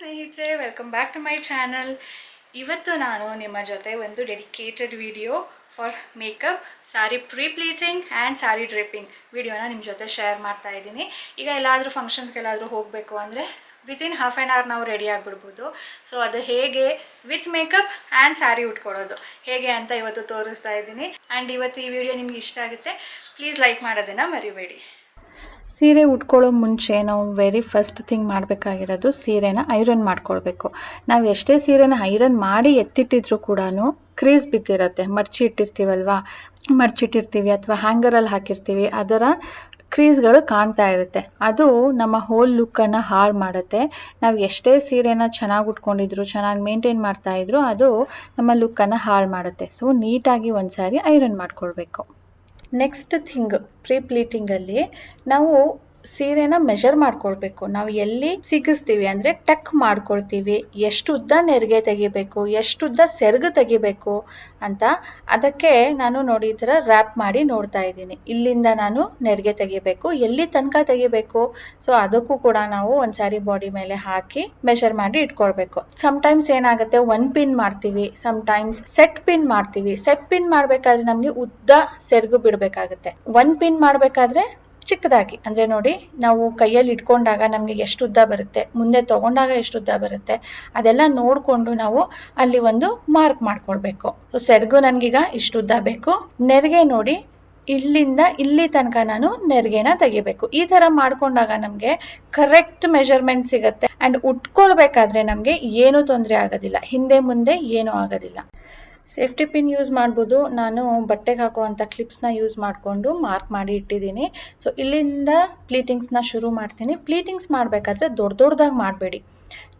ಸ್ನೇಹಿತರೆ, welcome back to my channel. ಇವತ್ತು ನಾನು ನಿಮ್ಮ ಜೊತೆ ಒಂದು dedicated video for makeup, sari pre pleating and sari draping ವಿಡಿಯೋನ ನಿಮ್ಮ ಜೊತೆ ಶೇರ್ ಮಾಡ್ತಾ ಇದ್ದೀನಿ. ಈಗ ಎಲ್ಲಾದರೂ ಫಂಕ್ಷನ್ಸ್ಗೆಲ್ಲಾದರೂ ಹೋಗಬೇಕು ಅಂದರೆ ವಿತಿನ್ ಹಾಫ್ ಆ್ಯನ್ ಅವರ್ ನಾವು ರೆಡಿ ಆಗಿಬಿಡ್ಬೋದು. ಸೊ ಅದು ಹೇಗೆ ವಿತ್ ಮೇಕಪ್ ಆ್ಯಂಡ್ ಸ್ಯಾರಿ ಉಟ್ಕೊಳ್ಳೋದು ಹೇಗೆ ಅಂತ ಇವತ್ತು ತೋರಿಸ್ತಾ ಇದ್ದೀನಿ. ಆ್ಯಂಡ್ ಇವತ್ತು ಈ ವಿಡಿಯೋ ನಿಮ್ಗೆ ಇಷ್ಟ ಆಗುತ್ತೆ, ಪ್ಲೀಸ್ ಲೈಕ್ ಮಾಡೋದನ್ನು ಮರಿಬೇಡಿ. ಸೀರೆ ಉಟ್ಕೊಳ್ಳೋ ಮುಂಚೆ ನಾವು ವೆರಿ ಫಸ್ಟ್ ಥಿಂಗ್ ಮಾಡಬೇಕಾಗಿರೋದು ಸೀರೆನ ಐರನ್ ಮಾಡ್ಕೊಳ್ಬೇಕು. ನಾವು ಎಷ್ಟೇ ಸೀರೆನ ಐರನ್ ಮಾಡಿ ಎತ್ತಿಟ್ಟಿದ್ರು ಕೂಡ ಕ್ರೀಸ್ ಬಿದ್ದಿರುತ್ತೆ. ಮರ್ಚಿಟ್ಟಿರ್ತೀವಿ ಅಥವಾ ಹ್ಯಾಂಗರಲ್ಲಿ ಹಾಕಿರ್ತೀವಿ, ಅದರ ಕ್ರೀಸ್ಗಳು ಕಾಣ್ತಾ ಇರುತ್ತೆ. ಅದು ನಮ್ಮ ಹೋಲ್ ಲುಕ್ಕನ್ನು ಹಾಳು ಮಾಡುತ್ತೆ. ನಾವು ಎಷ್ಟೇ ಸೀರೆನ ಚೆನ್ನಾಗಿ ಉಟ್ಕೊಂಡಿದ್ರು, ಚೆನ್ನಾಗಿ ಮೇಂಟೈನ್ ಮಾಡ್ತಾ ಇದ್ರು, ಅದು ನಮ್ಮ ಲುಕ್ಕನ್ನು ಹಾಳು ಮಾಡುತ್ತೆ. ಸೊ ನೀಟಾಗಿ ಒಂದು ಸಾರಿ ಐರನ್ ಮಾಡ್ಕೊಳ್ಬೇಕು. ನೆಕ್ಸ್ಟ್ ಥಿಂಗ್, ಪ್ರೀ ಪ್ಲೀಟಿಂಗಲ್ಲಿ ನಾವು ಸೀರೆನ ಮೆಷರ್ ಮಾಡ್ಕೊಳ್ಬೇಕು. ನಾವು ಎಲ್ಲಿ ಸಿಗಿಸ್ತೀವಿ ಅಂದರೆ ಟಕ್ ಮಾಡ್ಕೊಳ್ತೀವಿ, ಎಷ್ಟು ಉದ್ದ ನೆರಿಗೆ ತೆಗಿಬೇಕು, ಎಷ್ಟು ಉದ್ದ ಸೆರಗು ತೆಗಿಬೇಕು ಅಂತ. ಅದಕ್ಕೆ ನಾನು ನೋಡಿ ಈ ಥರ ರ್ಯಾಪ್ ಮಾಡಿ ನೋಡ್ತಾ ಇದ್ದೀನಿ. ಇಲ್ಲಿಂದ ನಾನು ನೆರಿಗೆ ತೆಗಿಬೇಕು, ಎಲ್ಲಿ ತನಕ ತೆಗಿಬೇಕು. ಸೊ ಅದಕ್ಕೂ ಕೂಡ ನಾವು ಒಂದ್ಸಾರಿ ಬಾಡಿ ಮೇಲೆ ಹಾಕಿ ಮೆಷರ್ ಮಾಡಿ ಇಟ್ಕೊಳ್ಬೇಕು. ಸಮ್ಟೈಮ್ಸ್ ಏನಾಗುತ್ತೆ, ಒನ್ ಪಿನ್ ಮಾಡ್ತೀವಿ, ಸಮ್ಟೈಮ್ಸ್ ಸೆಟ್ ಪಿನ್ ಮಾಡ್ತೀವಿ. ಸೆಟ್ ಪಿನ್ ಮಾಡಬೇಕಾದ್ರೆ ನಮಗೆ ಉದ್ದ ಸೆರಗು ಬಿಡಬೇಕಾಗುತ್ತೆ. ಒನ್ ಪಿನ್ ಮಾಡಬೇಕಾದ್ರೆ ಚಿಕ್ಕದಾಗಿ, ಅಂದರೆ ನೋಡಿ ನಾವು ಕೈಯಲ್ಲಿ ಇಟ್ಕೊಂಡಾಗ ನಮಗೆ ಎಷ್ಟು ಉದ್ದ ಬರುತ್ತೆ, ಮುಂದೆ ತಗೊಂಡಾಗ ಎಷ್ಟು ಉದ್ದ ಬರುತ್ತೆ, ಅದೆಲ್ಲ ನೋಡಿಕೊಂಡು ನಾವು ಅಲ್ಲಿ ಒಂದು ಮಾರ್ಕ್ ಮಾಡ್ಕೊಳ್ಬೇಕು. ಸೆರಗು ನನಗೀಗ ಇಷ್ಟು ಉದ್ದ ಬೇಕು, ನೆರಿಗೆ ನೋಡಿ ಇಲ್ಲಿಂದ ಇಲ್ಲಿ ತನಕ ನಾನು ನೆರಿಗೆನ ತೆಗಿಬೇಕು. ಈ ಥರ ಮಾಡ್ಕೊಂಡಾಗ ನಮಗೆ ಕರೆಕ್ಟ್ ಮೆಷರ್ಮೆಂಟ್ ಸಿಗುತ್ತೆ. ಆ್ಯಂಡ್ ಉಟ್ಕೊಳ್ಬೇಕಾದ್ರೆ ನಮಗೆ ಏನೂ ತೊಂದರೆ ಆಗೋದಿಲ್ಲ, ಹಿಂದೆ ಮುಂದೆ ಏನೂ ಆಗೋದಿಲ್ಲ. ಸೇಫ್ಟಿ ಪಿನ್ ಯೂಸ್ ಮಾಡ್ಬೋದು. ನಾನು ಬಟ್ಟೆಗೆ ಹಾಕುವಂಥ ಕ್ಲಿಪ್ಸ್ನ ಯೂಸ್ ಮಾಡಿಕೊಂಡು ಮಾರ್ಕ್ ಮಾಡಿ ಇಟ್ಟಿದ್ದೀನಿ. ಸೊ ಇಲ್ಲಿಂದ ಪ್ಲೀಟಿಂಗ್ಸ್ನ ಶುರು ಮಾಡ್ತೀನಿ. ಪ್ಲೀಟಿಂಗ್ಸ್ ಮಾಡಬೇಕಾದ್ರೆ ದೊಡ್ಡದಾಗಿ ಮಾಡಬೇಡಿ,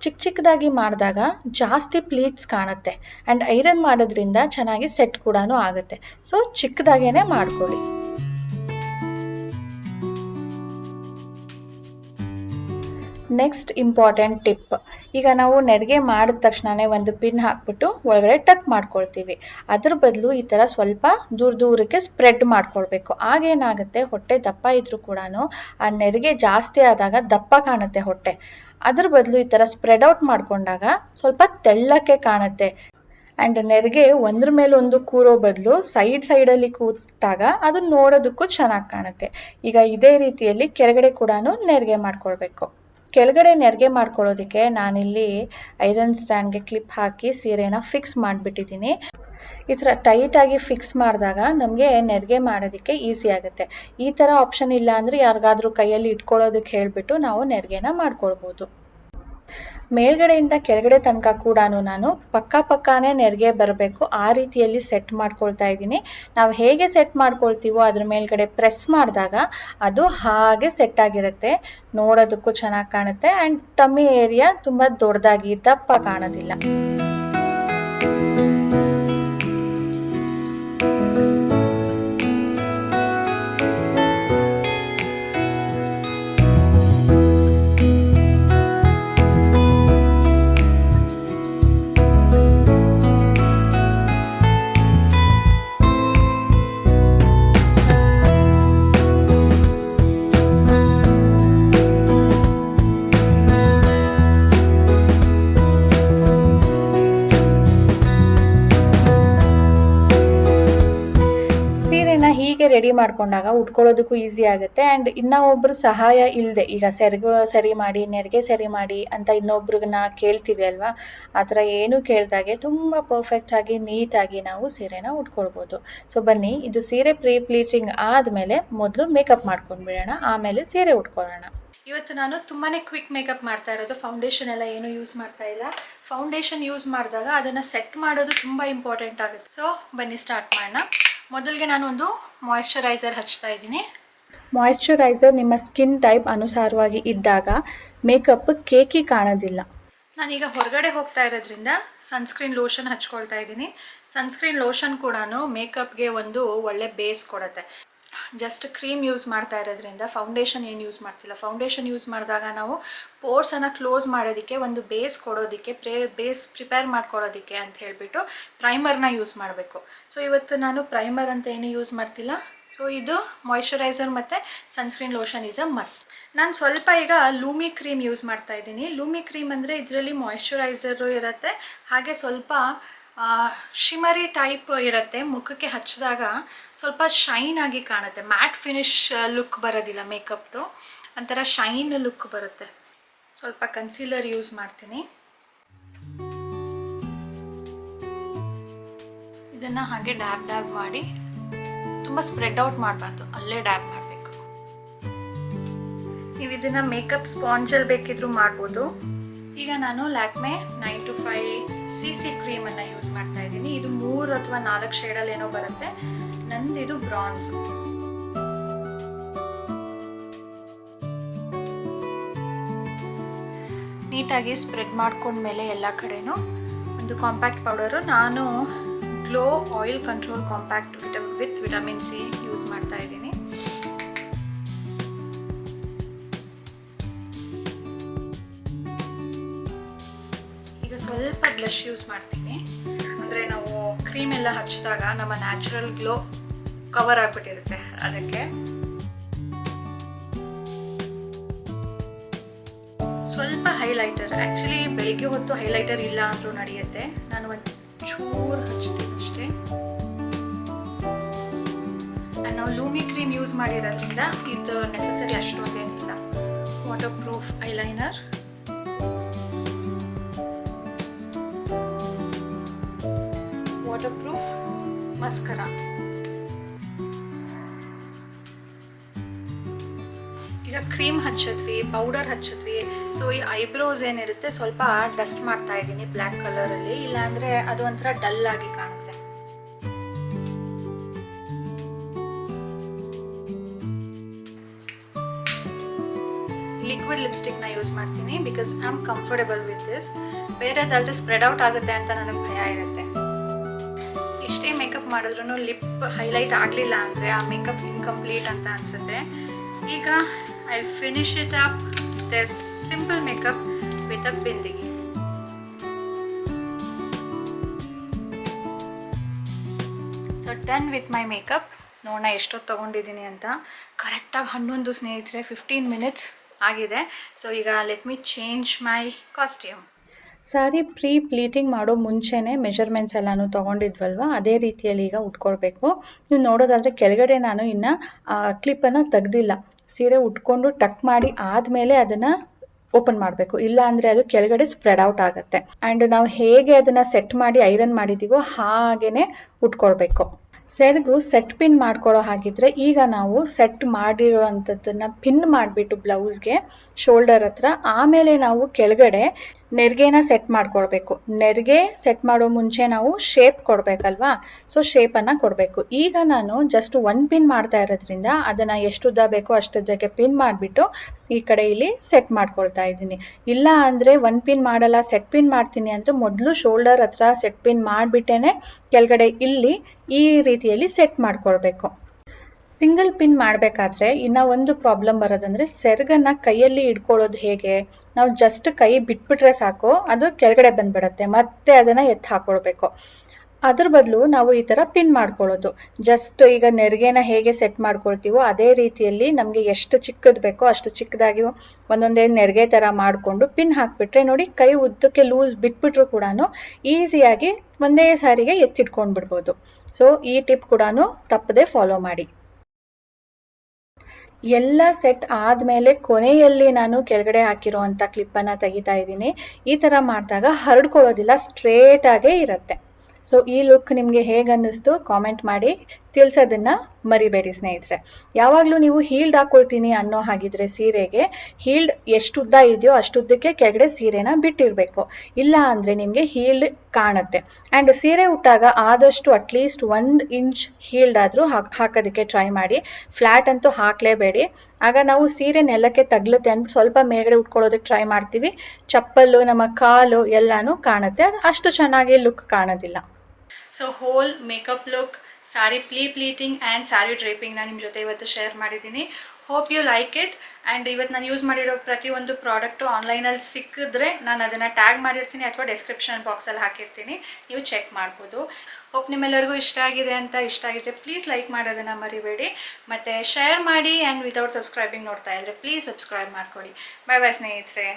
ಚಿಕ್ಕದಾಗಿ ಮಾಡಿದಾಗ ಜಾಸ್ತಿ ಪ್ಲೀಟ್ಸ್ ಕಾಣುತ್ತೆ. ಆ್ಯಂಡ್ ಐರನ್ ಮಾಡೋದ್ರಿಂದ ಚೆನ್ನಾಗಿ ಸೆಟ್ ಕೂಡ ಆಗುತ್ತೆ. ಸೊ ಚಿಕ್ಕದಾಗೇನೆ ಮಾಡ್ಕೊಳ್ಳಿ. ನೆಕ್ಸ್ಟ್ ಇಂಪಾರ್ಟೆಂಟ್ ಟಿಪ್, ಈಗ ನಾವು ನೆರಿಗೆ ಮಾಡಿದ ತಕ್ಷಣವೇ ಒಂದು ಪಿನ್ ಹಾಕ್ಬಿಟ್ಟು ಒಳಗಡೆ ಟಕ್ ಮಾಡ್ಕೊಳ್ತೀವಿ. ಅದ್ರ ಬದಲು ಈ ಥರ ಸ್ವಲ್ಪ ದೂರಕ್ಕೆ ಸ್ಪ್ರೆಡ್ ಮಾಡ್ಕೊಳ್ಬೇಕು. ಆಗೇನಾಗುತ್ತೆ, ಹೊಟ್ಟೆ ದಪ್ಪ ಇದ್ರೂ ಕೂಡ ಆ ನೆರಿಗೆ ಜಾಸ್ತಿ ಆದಾಗ ದಪ್ಪ ಕಾಣುತ್ತೆ ಹೊಟ್ಟೆ. ಅದ್ರ ಬದಲು ಈ ಥರ ಸ್ಪ್ರೆಡ್ ಔಟ್ ಮಾಡ್ಕೊಂಡಾಗ ಸ್ವಲ್ಪ ತೆಳ್ಳಕ್ಕೆ ಕಾಣುತ್ತೆ. ಆ್ಯಂಡ್ ನೆರಿಗೆ ಒಂದ್ರ ಮೇಲೆ ಒಂದು ಕೂರೋ ಬದಲು ಸೈಡಲ್ಲಿ ಕೂತಾಗ ಅದು ನೋಡೋದಕ್ಕೂ ಚೆನ್ನಾಗಿ ಕಾಣುತ್ತೆ. ಈಗ ಇದೇ ರೀತಿಯಲ್ಲಿ ಕೆಳಗಡೆ ಕೂಡ ನೆರಿಗೆ ಮಾಡ್ಕೊಳ್ಬೇಕು. ಕೆಳಗಡೆ ನೆರಿಗೆ ಮಾಡ್ಕೊಳ್ಳೋದಕ್ಕೆ ನಾನಿಲ್ಲಿ ಐರನ್ ಸ್ಟ್ಯಾಂಡ್ಗೆ ಕ್ಲಿಪ್ ಹಾಕಿ ಸೀರೆನ ಫಿಕ್ಸ್ ಮಾಡಿಬಿಟ್ಟಿದ್ದೀನಿ. ಈ ಥರ ಟೈಟಾಗಿ ಫಿಕ್ಸ್ ಮಾಡಿದಾಗ ನಮಗೆ ನೆರಿಗೆ ಮಾಡೋದಕ್ಕೆ ಈಸಿ ಆಗುತ್ತೆ. ಈ ಥರ ಆಪ್ಷನ್ ಇಲ್ಲ ಅಂದರೆ ಯಾರಿಗಾದ್ರೂ ಕೈಯಲ್ಲಿ ಇಟ್ಕೊಳ್ಳೋದಕ್ಕೆ ಹೇಳಿಬಿಟ್ಟು ನಾವು ನೆರಿಗೆನ ಮಾಡ್ಕೊಳ್ಬೋದು. ಮೇಲ್ಗಡೆಯಿಂದ ಕೆಳಗಡೆ ತನಕ ಕೂಡ ನಾನು ಪಕ್ಕಾನೇ ನೆರಿಗೆ ಬರಬೇಕು, ಆ ರೀತಿಯಲ್ಲಿ ಸೆಟ್ ಮಾಡ್ಕೊಳ್ತಾ ಇದ್ದೀನಿ. ನಾವು ಹೇಗೆ ಸೆಟ್ ಮಾಡ್ಕೊಳ್ತೀವೋ ಅದ್ರ ಮೇಲ್ಗಡೆ ಪ್ರೆಸ್ ಮಾಡಿದಾಗ ಅದು ಹಾಗೆ ಸೆಟ್ ಆಗಿರುತ್ತೆ. ನೋಡೋದಕ್ಕೂ ಚೆನ್ನಾಗಿ ಕಾಣುತ್ತೆ. ಆ್ಯಂಡ್ ಟಮ್ಮಿ ಏರಿಯಾ ತುಂಬ ದೊಡ್ಡದಾಗಿ ದಪ್ಪ ಕಾಣೋದಿಲ್ಲ. ಹೀಗೆ ರೆಡಿ ಮಾಡ್ಕೊಂಡಾಗ ಉಟ್ಕೊಳ್ಳೋದಕ್ಕೂ ಈಸಿ ಆಗುತ್ತೆ. ಆ್ಯಂಡ್ ಇನ್ನೊಬ್ರು ಸಹಾಯ ಇಲ್ಲದೆ, ಈಗ ಸೆರಗು ಸರಿ ಮಾಡಿ, ನೆರಿಗೆ ಸರಿ ಮಾಡಿ ಅಂತ ಇನ್ನೊಬ್ರನ್ನ ಕೇಳ್ತೀವಿ ಅಲ್ವಾ, ಆ ಥರ ಏನೂ ಕೇಳ್ದಾಗೆ ತುಂಬ ಪರ್ಫೆಕ್ಟಾಗಿ ನೀಟಾಗಿ ನಾವು ಸೀರೆನ ಉಟ್ಕೊಳ್ಬೋದು. ಸೊ ಬನ್ನಿ, ಇದು ಸೀರೆ ಪ್ರೀ ಪ್ಲೀಟಿಂಗ್ ಆದಮೇಲೆ ಮೊದಲು ಮೇಕಪ್ ಮಾಡ್ಕೊಂಡ್ಬಿಡೋಣ, ಆಮೇಲೆ ಸೀರೆ ಉಟ್ಕೊಳ್ಳೋಣ. ಇವತ್ತು ನಾನು ತುಂಬಾ ಕ್ವಿಕ್ ಮೇಕಪ್ ಮಾಡ್ತಾ ಇರೋದು. ಫೌಂಡೇಶನ್ ಎಲ್ಲ ಏನೂ ಯೂಸ್ ಮಾಡ್ತಾ ಇಲ್ಲ. ಫೌಂಡೇಶನ್ ಯೂಸ್ ಮಾಡಿದಾಗ ಅದನ್ನು ಸೆಟ್ ಮಾಡೋದು ತುಂಬ ಇಂಪಾರ್ಟೆಂಟ್ ಆಗುತ್ತೆ. ಸೊ ಬನ್ನಿ ಸ್ಟಾರ್ಟ್ ಮಾಡೋಣ. ಮೊದಲಿಗೆ ನಾನು ಒಂದು ಮಾಯಿಶ್ಚರೈಸರ್ ಹಚ್ತಾ ಇದ್ದೀನಿ. ಮಾಯಿಶ್ಚರೈಸರ್ ನಿಮ್ಮ ಸ್ಕಿನ್ ಟೈಪ್ ಅನುಸಾರವಾಗಿ ಇದ್ದಾಗ ಮೇಕಪ್ ಕೇಕಿ ಕಾಣೋದಿಲ್ಲ. ನಾನೀಗ ಹೊರಗಡೆ ಹೋಗ್ತಾ ಇರೋದ್ರಿಂದ ಸನ್ಸ್ಕ್ರೀನ್ ಲೋಷನ್ ಹಚ್ಕೊಳ್ತಾ ಇದ್ದೀನಿ. ಸನ್ಸ್ಕ್ರೀನ್ ಲೋಷನ್ ಕೂಡ ಮೇಕಪ್ಗೆ ಒಂದು ಒಳ್ಳೆ ಬೇಸ್ ಕೊಡುತ್ತೆ. ಜಸ್ಟ್ ಕ್ರೀಮ್ ಯೂಸ್ ಮಾಡ್ತಾ ಇರೋದ್ರಿಂದ ಫೌಂಡೇಶನ್ ಏನು ಯೂಸ್ ಮಾಡ್ತಿಲ್ಲ. ಫೌಂಡೇಶನ್ ಯೂಸ್ ಮಾಡಿದಾಗ ನಾವು ಪೋರ್ಸನ್ನು ಕ್ಲೋಸ್ ಮಾಡೋದಕ್ಕೆ, ಒಂದು ಬೇಸ್ ಕೊಡೋದಕ್ಕೆ, ಬೇಸ್ ಪ್ರಿಪೇರ್ ಮಾಡ್ಕೊಳ್ಳೋದಕ್ಕೆ ಅಂತ ಹೇಳಿಬಿಟ್ಟು ಪ್ರೈಮರ್ನ ಯೂಸ್ ಮಾಡಬೇಕು. ಸೊ ಇವತ್ತು ನಾನು ಪ್ರೈಮರ್ ಅಂತ ಏನು ಯೂಸ್ ಮಾಡ್ತಿಲ್ಲ, ಸೊ ಇದು ಮಾಯ್ಶ್ಚರೈಸರ್ ಮತ್ತು sunscreen lotion is a must. ನಾನು ಸ್ವಲ್ಪ ಈಗ ಲೂಮಿ ಕ್ರೀಮ್ ಯೂಸ್ ಮಾಡ್ತಾ ಇದ್ದೀನಿ. ಲೂಮಿ ಕ್ರೀಮ್ ಅಂದರೆ ಇದರಲ್ಲಿ ಮಾಯ್ಶ್ಚರೈಸರು ಇರುತ್ತೆ, ಹಾಗೆ ಸ್ವಲ್ಪ ಶಿಮರಿ ಟೈಪ್ ಇರುತ್ತೆ. ಮುಖಕ್ಕೆ ಹಚ್ಚಿದಾಗ ಸ್ವಲ್ಪ ಶೈನ್ ಆಗಿ ಕಾಣುತ್ತೆ, ಮ್ಯಾಟ್ ಫಿನಿಶ್ ಲುಕ್ ಬರೋದಿಲ್ಲ ಮೇಕಪ್ದು, ಒಂಥರ ಶೈನ್ ಲುಕ್ ಬರುತ್ತೆ. ಸ್ವಲ್ಪ ಕನ್ಸೀಲರ್ ಯೂಸ್ ಮಾಡ್ತೀನಿ. ಇದನ್ನು ಹಾಗೆ ಡ್ಯಾಬ್ ಡ್ಯಾಬ್ ಮಾಡಿ, ತುಂಬ ಸ್ಪ್ರೆಡ್ ಔಟ್ ಮಾಡಬಾರ್ದು, ಅಲ್ಲೇ ಡ್ಯಾಬ್ ಮಾಡಬೇಕು. ನೀವು ಇದನ್ನು ಮೇಕಪ್ ಸ್ಪಾಂಜಲ್ಲಿ ಬೇಕಿದ್ರೂ ಮಾಡ್ಬೋದು. ಈಗ ನಾನು ಲ್ಯಾಕ್ಮೆ 925 CC ಕ್ರೀಮನ್ನು ಯೂಸ್ ಮಾಡ್ತಾ ಇದ್ದೀನಿ. ಇದು 3 ಅಥವಾ 4 ಶೇಡಲ್ಲಿ ಏನೋ ಬರುತ್ತೆ. ನಂದು ಇದು ಬ್ರಾನ್ಸು. ನೀಟಾಗಿ ಸ್ಪ್ರೆಡ್ ಮಾಡ್ಕೊಂಡ್ಮೇಲೆ ಎಲ್ಲ ಕಡೆನೂ ಒಂದು ಕಾಂಪ್ಯಾಕ್ಟ್ ಪೌಡರು, ನಾನು glow oil control compact with vitamin C use ಮಾಡ್ತಾ ಇದ್ದೀನಿ. ಈಗ ಸ್ವಲ್ಪ ಬ್ಲಷ್ ಯೂಸ್ ಮಾಡ್ತೀನಿ, ಅಂದರೆ ನಾವು ಕ್ರೀಮ್ ಎಲ್ಲ ಹಚ್ಚಿದಾಗ ನಮ್ಮ ನ್ಯಾಚುರಲ್ ಗ್ಲೋ ಕವರ್ ಆಗಿಬಿಟ್ಟಿರುತ್ತೆ ಅದಕ್ಕೆ. ಸ್ವಲ್ಪ ಹೈಲೈಟರ್, ಆ್ಯಕ್ಚುಲಿ ಬೆಳಿಗ್ಗೆ ಹೊತ್ತು ಹೈಲೈಟರ್ ಇಲ್ಲ ಅಂದರೂ ನಡೆಯುತ್ತೆ, ನಾನು ಒಂದು ಚೂರು ಹಚ್ತೀನಿ ಅಷ್ಟೇ. ನಾವು ಲೂಮಿ ಕ್ರೀಮ್ ಯೂಸ್ ಮಾಡಿರೋದ್ರಿಂದ ಇದು ನೆಸಸರಿ ಅಷ್ಟೊಂದೇನಿಲ್ಲ. Waterproof eyeliner, waterproof mascara. ಈಗ ಕ್ರೀಮ್ ಹಚ್ಚಿದ್ವಿ, ಪೌಡರ್ ಹಚ್ಚಿದ್ವಿ. ಸೊ ಈ ಐಬ್ರೋಸ್ ಏನಿರುತ್ತೆ ಸ್ವಲ್ಪ ಡಸ್ಟ್ ಮಾಡ್ತಾ ಇದ್ದೀನಿ ಬ್ಲ್ಯಾಕ್ ಕಲರಲ್ಲಿ, ಇಲ್ಲಾಂದರೆ ಅದು ಒಂಥರ ಡಲ್ ಆಗಿ ಕಾಣುತ್ತೆ. ಲಿಕ್ವಿಡ್ ಲಿಪ್ಸ್ಟಿಕ್ನ ಯೂಸ್ ಮಾಡ್ತೀನಿ, because I am comfortable with this. ಬೇರೆದಾದರೆ ಸ್ಪ್ರೆಡ್ ಔಟ್ ಆಗುತ್ತೆ ಅಂತ ನನಗೆ ಭಯ ಇರುತ್ತೆ. ಎಷ್ಟೇ ಮೇಕಪ್ ಮಾಡಿದ್ರೂ ಲಿಪ್ ಹೈಲೈಟ್ ಆಗಲಿಲ್ಲ ಅಂದರೆ ಆ ಮೇಕಪ್ ಇನ್ಕಂಪ್ಲೀಟ್ ಅಂತ ಅನಿಸುತ್ತೆ. ಈಗ I'll finish it up this simple makeup with a bindi. So done with my makeup. ನೋಡೋಣ ಎಷ್ಟೊತ್ತು ತೊಗೊಂಡಿದ್ದೀನಿ ಅಂತ. ಕರೆಕ್ಟಾಗಿ 11 ಸ್ನೇಹಿತರೆ, 15 ಮಿನಿಟ್ಸ್ ಆಗಿದೆ. ಸೊ ಈಗ let me change my costume. Sari pre pleating ಮಾಡೋ ಮುಂಚೆನೇ ಮೆಷರ್ಮೆಂಟ್ಸ್ ಎಲ್ಲಾನು ತೊಗೊಂಡಿದ್ವಲ್ವ, ಅದೇ ರೀತಿಯಲ್ಲಿ ಈಗ ಉಟ್ಕೊಳ್ಬೇಕು. ನೀವು ನೋಡೋದಾದರೆ ಕೆಳಗಡೆ ನಾನು ಇನ್ನು ಕ್ಲಿಪ್ಪನ್ನು ತೆಗ್ದಿಲ್ಲ. ಸೀರೆ ಉಟ್ಕೊಂಡು ಟಕ್ ಮಾಡಿ ಆದಮೇಲೆ ಅದನ್ನು ಓಪನ್ ಮಾಡಬೇಕು, ಇಲ್ಲ ಅಂದರೆ ಅದು ಕೆಳಗಡೆ ಸ್ಪ್ರೆಡ್ ಔಟ್ ಆಗುತ್ತೆ. ಆ್ಯಂಡ್ ನಾವು ಹೇಗೆ ಅದನ್ನು ಸೆಟ್ ಮಾಡಿ ಐರನ್ ಮಾಡಿದ್ದೀವೋ ಹಾಗೇ ಉಟ್ಕೊಳ್ಬೇಕು. ಸೆರಗು ಸೆಟ್ ಪಿನ್ ಮಾಡ್ಕೊಳ್ಳೋ ಹಾಗಿದ್ರೆ ಈಗ ನಾವು ಸೆಟ್ ಮಾಡಿರೋವಂಥದ್ದನ್ನು ಪಿನ್ ಮಾಡಿಬಿಟ್ಟು ಬ್ಲೌಸ್ಗೆ ಶೋಲ್ಡರ್ ಹತ್ರ, ಆಮೇಲೆ ನಾವು ಕೆಳಗಡೆ ನೆರಿಗೆನ ಸೆಟ್ ಮಾಡ್ಕೊಳ್ಬೇಕು. ನೆರಿಗೆ ಸೆಟ್ ಮಾಡೋ ಮುಂಚೆ ನಾವು ಶೇಪ್ ಕೊಡಬೇಕಲ್ವಾ, ಸೊ ಶೇಪನ್ನು ಕೊಡಬೇಕು. ಈಗ ನಾನು ಜಸ್ಟ್ 1 ಪಿನ್ ಮಾಡ್ತಾ ಇರೋದ್ರಿಂದ ಅದನ್ನು ಎಷ್ಟು ಉದ್ದ ಬೇಕೋ ಅಷ್ಟುದ್ದಕ್ಕೆ ಪಿನ್ ಮಾಡಿಬಿಟ್ಟು ಈ ಕಡೆ ಇಲ್ಲಿ ಸೆಟ್ ಮಾಡ್ಕೊಳ್ತಾ ಇದ್ದೀನಿ. ಇಲ್ಲ ಅಂದರೆ 1 ಪಿನ್ ಮಾಡಲ್ಲ, ಸೆಟ್ ಪಿನ್ ಮಾಡ್ತೀನಿ ಅಂದರೆ ಮೊದಲು ಶೋಲ್ಡರ್ ಹತ್ರ ಸೆಟ್ ಪಿನ್ ಮಾಡಿಬಿಟ್ಟೇ ಕೆಳಗಡೆ ಇಲ್ಲಿ ಈ ರೀತಿಯಲ್ಲಿ ಸೆಟ್ ಮಾಡ್ಕೊಳ್ಬೇಕು. ಸಿಂಗಲ್ ಪಿನ್ ಮಾಡಬೇಕಾದ್ರೆ ಇನ್ನು ಒಂದು ಪ್ರಾಬ್ಲಮ್ ಬರೋದಂದರೆ ಸೆರಗನ್ನು ಕೈಯಲ್ಲಿ ಇಟ್ಕೊಳ್ಳೋದು ಹೇಗೆ. ನಾವು ಜಸ್ಟ್ ಕೈ ಬಿಟ್ಬಿಟ್ರೆ ಸಾಕು, ಅದು ಕೆಳಗಡೆ ಬಂದ್ಬಿಡುತ್ತೆ, ಮತ್ತೆ ಅದನ್ನು ಎತ್ತು ಹಾಕ್ಕೊಳ್ಬೇಕು. ಅದ್ರ ಬದಲು ನಾವು ಈ ಥರ ಪಿನ್ ಮಾಡ್ಕೊಳ್ಳೋದು. ಜಸ್ಟ್ ಈಗ ನೆರಿಗೆನ ಹೇಗೆ ಸೆಟ್ ಮಾಡ್ಕೊಳ್ತೀವೋ ಅದೇ ರೀತಿಯಲ್ಲಿ ನಮಗೆ ಎಷ್ಟು ಚಿಕ್ಕದು ಬೇಕೋ ಅಷ್ಟು ಚಿಕ್ಕದಾಗಿ ಒಂದೊಂದೇ ನೆರಿಗೆ ಥರ ಮಾಡಿಕೊಂಡು ಪಿನ್ ಹಾಕಿಬಿಟ್ರೆ ನೋಡಿ, ಕೈ ಉದ್ದಕ್ಕೆ ಲೂಸ್ ಬಿಟ್ಬಿಟ್ರು ಕೂಡ ಈಸಿಯಾಗಿ ಒಂದೇ ಸಾರಿಗೆ ಎತ್ತಿಟ್ಕೊಂಡು ಬಿಡ್ಬೋದು. ಸೊ ಈ ಟಿಪ್ ಕೂಡ ತಪ್ಪದೆ ಫಾಲೋ ಮಾಡಿ. ಎಲ್ಲ ಸೆಟ್ ಆದಮೇಲೆ ಕೊನೆಯಲ್ಲಿ ನಾನು ಕೆಳಗಡೆ ಹಾಕಿರೋವಂಥ ಕ್ಲಿಪ್ಪನ್ನು ತೆಗಿತಾ ಇದ್ದೀನಿ. ಈ ಥರ ಮಾಡಿದಾಗ ಹರಡ್ಕೊಳ್ಳೋದಿಲ್ಲ, ಸ್ಟ್ರೇಟಾಗೇ ಇರುತ್ತೆ. ಸೊ ಈ ಲುಕ್ ನಿಮಗೆ ಹೇಗೆ ಅನ್ನಿಸ್ತು ಕಾಮೆಂಟ್ ಮಾಡಿ ತಿಳಿಸೋದನ್ನು ಮರಿಬೇಡಿ ಸ್ನೇಹಿತರೆ. ಯಾವಾಗಲೂ ನೀವು ಹೀಲ್ಡ್ ಹಾಕ್ಕೊಳ್ತೀನಿ ಅನ್ನೋ ಹಾಗಿದ್ರೆ ಸೀರೆಗೆ ಹೀಲ್ಡ್ ಎಷ್ಟು ಉದ್ದ ಇದೆಯೋ ಅಷ್ಟುದ್ದಕ್ಕೆ ಕೆಳಗಡೆ ಸೀರೆನ ಬಿಟ್ಟಿರಬೇಕು, ಇಲ್ಲ ಅಂದರೆ ನಿಮಗೆ ಹೀಲ್ಡ್ ಕಾಣುತ್ತೆ. ಆ್ಯಂಡ್ ಸೀರೆ ಉಟ್ಟಾಗ ಆದಷ್ಟು ಅಟ್ಲೀಸ್ಟ್ 1 ಇಂಚ್ ಹೀಲ್ಡ್ ಆದರೂ ಹಾಕೋದಕ್ಕೆ ಟ್ರೈ ಮಾಡಿ. ಫ್ಲ್ಯಾಟ್ ಅಂತೂ ಹಾಕಲೇಬೇಡಿ, ಆಗ ನಾವು ಸೀರೆ ನೆಲಕ್ಕೆ ತಗ್ಲುತ್ತೆ ಅಂದ್ಬಿಟ್ಟು ಸ್ವಲ್ಪ ಮೇಲ್ಗಡೆ ಉಟ್ಕೊಳ್ಳೋದಕ್ಕೆ ಟ್ರೈ ಮಾಡ್ತೀವಿ, ಚಪ್ಪಲ್ಲು ನಮ್ಮ ಕಾಲು ಎಲ್ಲನೂ ಕಾಣುತ್ತೆ, ಅದು ಅಷ್ಟು ಚೆನ್ನಾಗಿ ಲುಕ್ ಕಾಣೋದಿಲ್ಲ. So whole makeup look, sari pleating and sari ಡ್ರೇಪಿಂಗ್ನ ನಿಮ್ಮ ಜೊತೆ ಇವತ್ತು ಶೇರ್ ಮಾಡಿದ್ದೀನಿ. Hope you like it. And ಇವತ್ತು ನಾನು ಯೂಸ್ ಮಾಡಿರೋ ಪ್ರತಿಯೊಂದು ಪ್ರಾಡಕ್ಟು ಆನ್ಲೈನಲ್ಲಿ ಸಿಕ್ಕಿದ್ರೆ ನಾನು ಅದನ್ನು ಟ್ಯಾಗ್ ಮಾಡಿರ್ತೀನಿ ಅಥವಾ ಡಿಸ್ಕ್ರಿಪ್ಷನ್ ಬಾಕ್ಸಲ್ಲಿ ಹಾಕಿರ್ತೀನಿ, ನೀವು ಚೆಕ್ ಮಾಡ್ಬೋದು. ಹೋಪ್ ನಿಮ್ಮೆಲ್ಲರಿಗೂ ಇಷ್ಟ ಆಗಿದೆ ಅಂತ. ಇಷ್ಟ ಆಗಿದ್ರೆ ಪ್ಲೀಸ್ ಲೈಕ್ ಮಾಡೋದನ್ನು ಮರಿಬೇಡಿ, ಮತ್ತು ಶೇರ್ ಮಾಡಿ. ಆ್ಯಂಡ್ ವಿತೌಟ್ ಸಬ್ಸ್ಕ್ರೈಬಿಂಗ್ ನೋಡ್ತಾ ಇದ್ದರೆ ಪ್ಲೀಸ್ ಸಬ್ಸ್ಕ್ರೈಬ್ ಮಾಡ್ಕೊಳ್ಳಿ. ಬಾಯ್ ಬಾಯ್ ಸ್ನೇಹಿತರೆ.